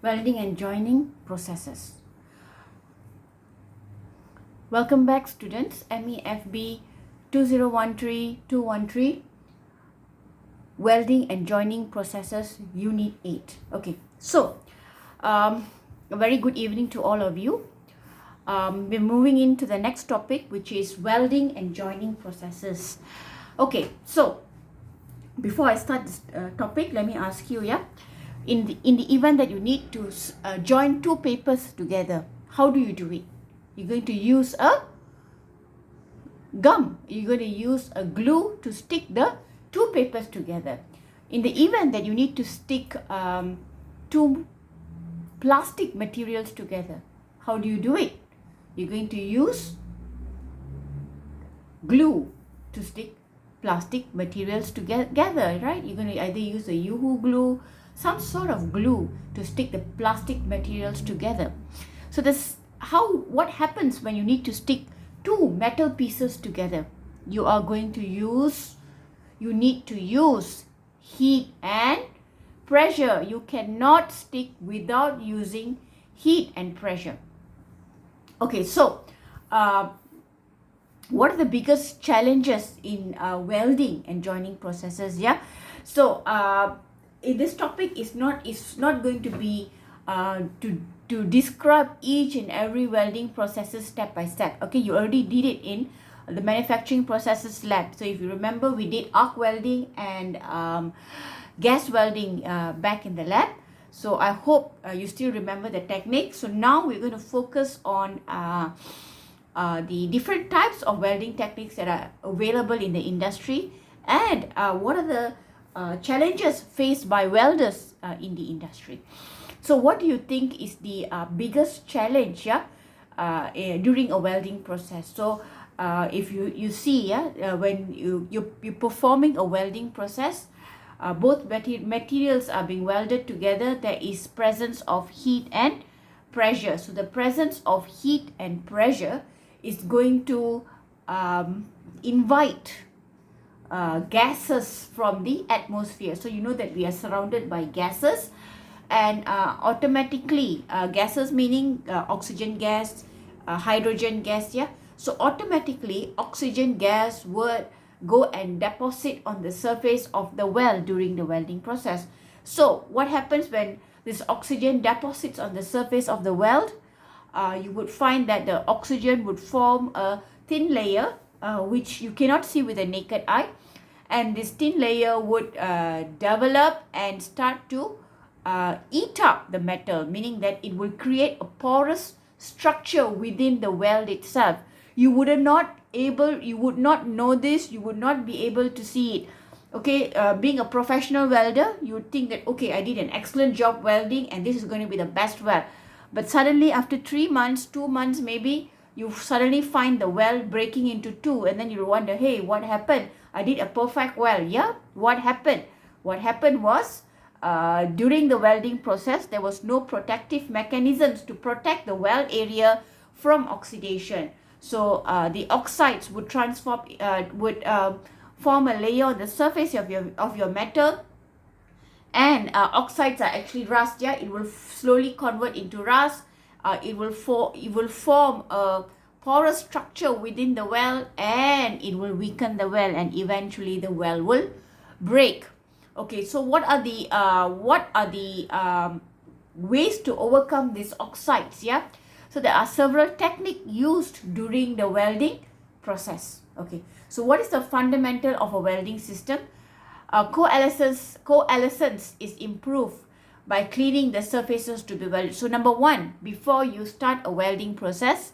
welding and joining processes. Welcome back, students. MEFB 2013-213, welding and joining processes, unit 8. Okay, so a very good evening to all of you. We're moving into the next topic, which is welding and joining processes. Okay, so before I start this topic, let me ask you, in the event that you need to join two papers together, how do you do it? You're going to use a gum. You're going to use a glue to stick the two papers together. In the event that you need to stick two plastic materials together, how do you do it? You're going to use glue to stick plastic materials together, right? You're going to either use a Yoo-hoo glue, some sort of glue to stick the plastic materials together. So what happens when you need to stick two metal pieces together? You need to use heat and pressure. You cannot stick without using heat and pressure. Okay, so what are the biggest challenges in welding and joining processes? So this topic is not going to be to describe each and every welding processes step by step. Okay, you already did it in the manufacturing processes lab. So if you remember, we did arc welding and gas welding back in the lab. So I hope you still remember the technique. So now we're going to focus on the different types of welding techniques that are available in the industry, and what are the challenges faced by welders in the industry. So what do you think is the biggest challenge during a welding process? So if you see when you're performing a welding process, both materials are being welded together. There is presence of heat and pressure. So the presence of heat and pressure is going to invite gases from the atmosphere. So you know that we are surrounded by gases, and automatically gases meaning oxygen gas, hydrogen gas, so automatically oxygen gas would go and deposit on the surface of the weld during the welding process. So what happens when this oxygen deposits on the surface of the weld? You would find that the oxygen would form a thin layer which you cannot see with the naked eye, and this thin layer would develop and start to eat up the metal, meaning that it will create a porous structure within the weld itself. You would not know this, you would not be able to see it. Okay, being a professional welder, you would think that, okay, I did an excellent job welding and this is going to be the best weld. But suddenly after 3 months, 2 months maybe, you suddenly find the weld breaking into two, and then you wonder, hey, what happened? I did a perfect weld. What happened? What happened was during the welding process, there was no protective mechanisms to protect the weld area from oxidation. So the oxides would form a layer on the surface of your metal, and oxides are actually rust. It will slowly convert into rust. It will form a porous structure within the weld, and it will weaken the weld, and eventually the weld will break. Okay, so what are the ways to overcome these oxides? So there are several techniques used during the welding process. Okay, so what is the fundamental of a welding system? Coalescence is improved by cleaning the surfaces to be welded. So number one, before you start a welding process,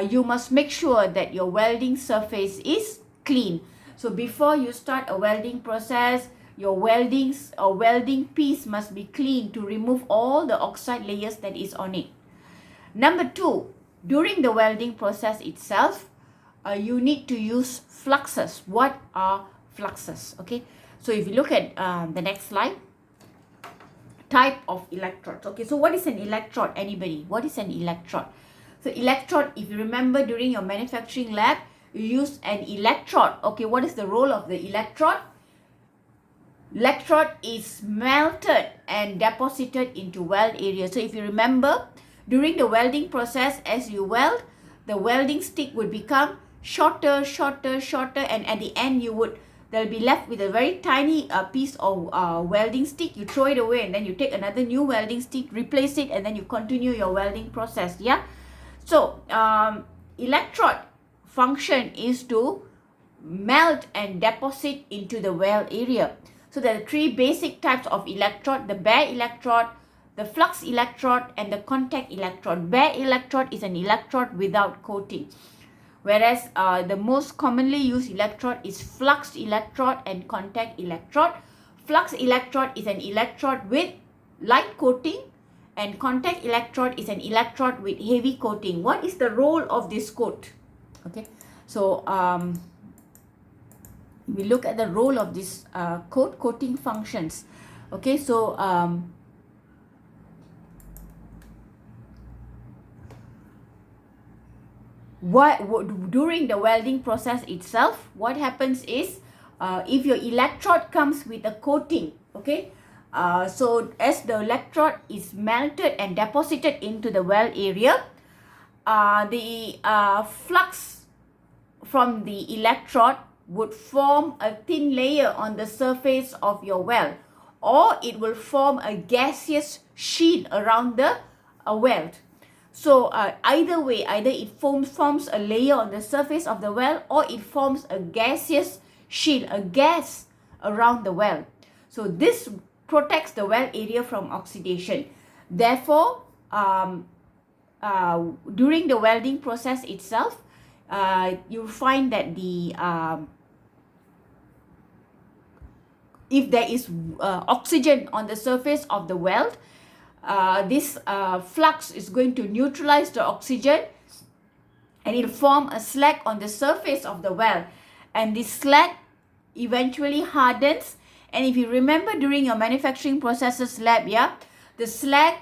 you must make sure that your welding surface is clean. So before you start a welding process, your welding piece must be clean to remove all the oxide layers that is on it. Number two, during the welding process itself, you need to use fluxes. What are fluxes? Okay, so if you look at the next slide, type of electrodes. Okay, so what is an electrode? Anybody? What is an electrode? So electrode, if you remember during your manufacturing lab, you use an electrode. Okay, what is the role of the electrode? electrode is melted and deposited into weld area. So if you remember, during the welding process, as you weld, the welding stick would become shorter, and at the end they'll be left with a very tiny piece of welding stick. You throw it away and then you take another new welding stick, replace it, and then you continue your welding process. Yeah. So electrode function is to melt and deposit into the weld area. So there are three basic types of electrode: the bare electrode, the flux electrode, and the contact electrode. Bare electrode is an electrode without coating, whereas the most commonly used electrode is flux electrode and contact electrode. Flux electrode is an electrode with light coating, and contact electrode is an electrode with heavy coating. What is the role of this coat? Okay, so we look at the role of this coating functions. Okay, so during the welding process itself, what happens is if your electrode comes with a coating, okay, so as the electrode is melted and deposited into the weld area, the flux from the electrode would form a thin layer on the surface of your weld, or it will form a gaseous shield around the weld. So either way, either it forms a layer on the surface of the weld, or it forms a gaseous shield, a gas around the weld. So this protects the weld area from oxidation. Therefore, during the welding process itself, you'll find that if there is oxygen on the surface of the weld, this flux is going to neutralize the oxygen, and it will form a slag on the surface of the weld, and this slag eventually hardens. And if you remember during your manufacturing processes lab, yeah, the slag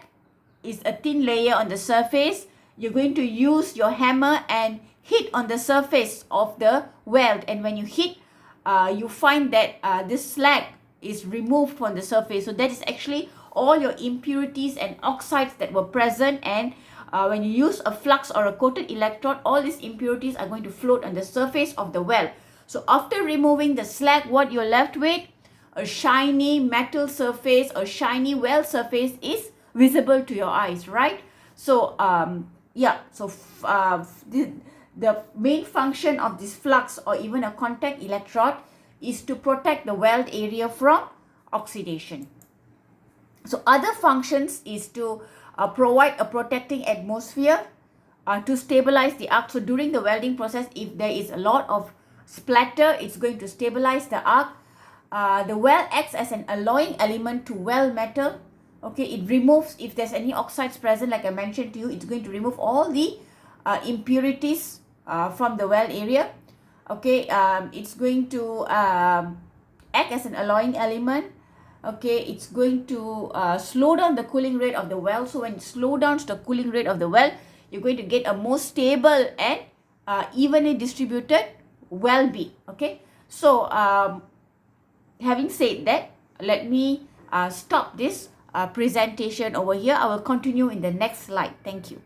is a thin layer on the surface. You're going to use your hammer and hit on the surface of the weld, and when you hit, you find that this slag is removed from the surface. So that is actually all your impurities and oxides that were present, and when you use a flux or a coated electrode, all these impurities are going to float on the surface of the weld. So after removing the slag, what you're left with, a shiny metal surface, a shiny weld surface is visible to your eyes, right? So yeah, so the main function of this flux or even a contact electrode is to protect the weld area from oxidation. So other functions is to provide a protecting atmosphere to stabilize the arc. So during the welding process, if there is a lot of splatter, it's going to stabilize the arc. The weld acts as an alloying element to weld metal. Okay, it removes, if there's any oxides present, like I mentioned to you, it's going to remove all the impurities from the weld area. Okay, it's going to act as an alloying element. Okay, it's going to slow down the cooling rate of the weld. So when it slows down the cooling rate of the weld, you're going to get a more stable and evenly distributed weld bead. Okay, so having said that, let me stop this presentation over here. I will continue in the next slide. Thank you.